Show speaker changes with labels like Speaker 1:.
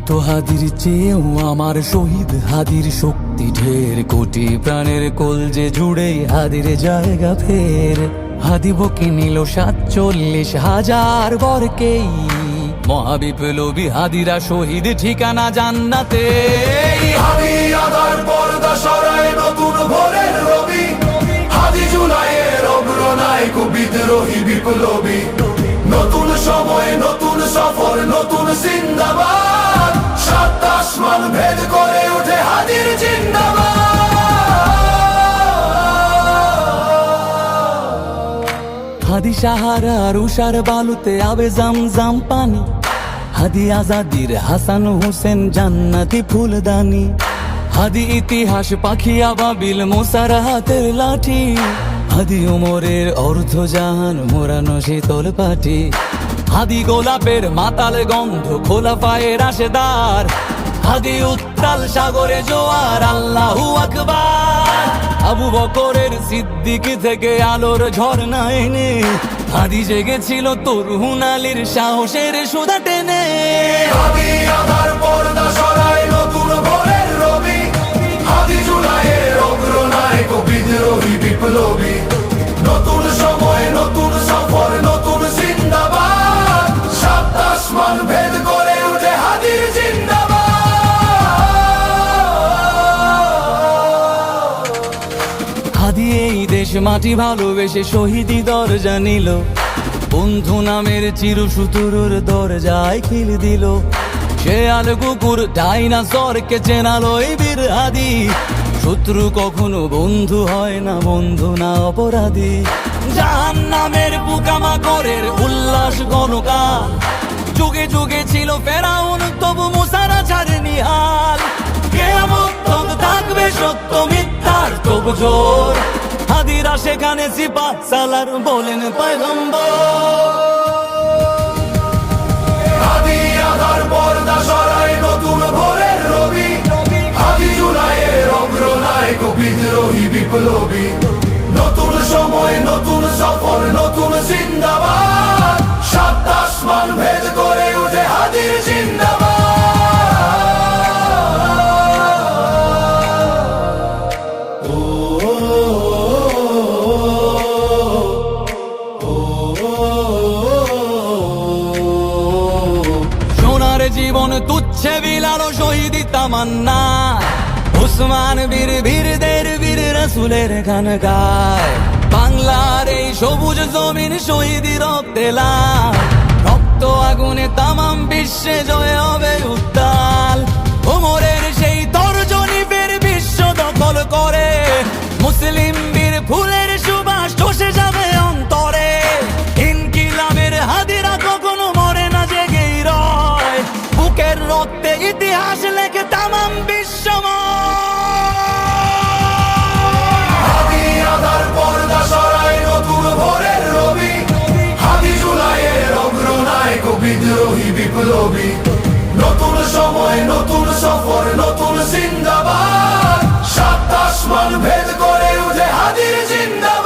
Speaker 1: মৃত হাদির চেয়েও আমার শহীদ হাদির শক্তি ঢের, কোটি প্রাণের কলজে জুড়ে হাদির জায়গা ফের। হাদি বকে নিল ৪৭,০০০ বরকেই, মহাবিপ্লবী হাদিরা শহীদ ঠিকানা জান্নাতে।
Speaker 2: হাদি আধার পর্দা সরায় নতুন ভোরের রবি, হাদি জুলাইয়ের অগ্রনায়ক বিদ্রোহী বিপ্লবী। নতুন সময় নতুন সফর নতুন জিন্দাবাদ, সাত আসমান ভেদ করে ওঠে হাদির জিন্দাবাদ।
Speaker 1: হাদি সাহারার উষার বালুতে আবে জামজাম পানি, হাদি আজাদির হাসান হোসেন জান্নাতি ফুলদানি। হাদি ইতিহাস পাখি আবাবিল মুসার হাতের লাঠি, হাদি উমরের অর্ধজাহান মোরানো শীতল পাটি। হাদি গোলাপের মাতাল গন্ধ খোলাফায়ে রাশেদার, হাদি উত্তাল সাগরে জোয়ার আল্লাহু আকবার। আবু বকরের সিদ্দিক থেকে আলোর ঝর্ণা এনে, হাদি জেগেছিল তরুণ আলীর সাহসের সুধা টেনে।
Speaker 2: হাদি আধার পর্দা সরায় নতুন ভোরের রবি, হাদি জুলাইয়ের অগ্রনায়ক বিদ্রোহী বিপ্লবী। নতুন সময় নতুন সফর নতুন জিন্দাবাদ, সাত আসমান ভেদ করে ওঠে হাদির জিন্দাবাদ।
Speaker 1: হাদি এই দেশ মাটি ভালোবেসে শহীদি দরজা নিল, বন্ধু নামের চিরসুতুরুর দরজায় খিল দিল। সে আল কুকুর ডাইনাসরকে চেনালো এই বীর হাদি, শত্রু কখনো বন্ধু হয় না, বন্ধু না অপরাধী। জাহান্নামের পোকামাকড়ের উল্লাস গণকাল, যুগে যুগে ছিল ফেরাউন তবু মুসারা ছাড়েনি হাল। কিয়ামত তক থাকবে সত্য মিথ্যার তবু জোর, হাদিরা সেখানে সিপাহ সালার বলেন পয়গম্বর।
Speaker 2: হাদি আধার পর্দা সরায় নতুন ভোরের রবি, হাদি জুলাইয়ের অগ্রনায়ক বিদ্রোহী বিপ্লবী। নতুন সময় নতুন সফর নতুন জিন্দাবাদ, সাত আসমান ভেদ করে ওঠে হাদির জিন্দাবাদ।
Speaker 1: সোনার জীবন তুচ্ছে বিলালো শহীদি তামান্না, উসমান বীর বীরদের বীর রাসূলের গান গায়। বাংলার এই সবুজ জমিন শহীদি রক্তে লাল, রক্ত আগুনে তামাম বিশ্বে জয় হবে উত্তাল। ওমরের সেই তর্জনী ফের বিশ্ব দখল করে, মুসলিম বীর ফুলের সুবাস চষে যাবে অন্তরে। ইনকিলাবের হাদিরা কখনো মরে না, জেগেই রয়, বুকের রক্তে ইতিহাস লেখে তামাম বিশ্বময়।
Speaker 2: হাদি আধার পর্দা সরায় নতুন ভোরের রবি, হাদি জুলাইয়ের অগ্রনায়ক বিদ্রোহী বিপ্লবী। নতুন সময় নতুন সফর নতুন জিন্দাবাদ, সাত আসমান ভেদ করে ওঠে হাদির জিন্দাবাদ।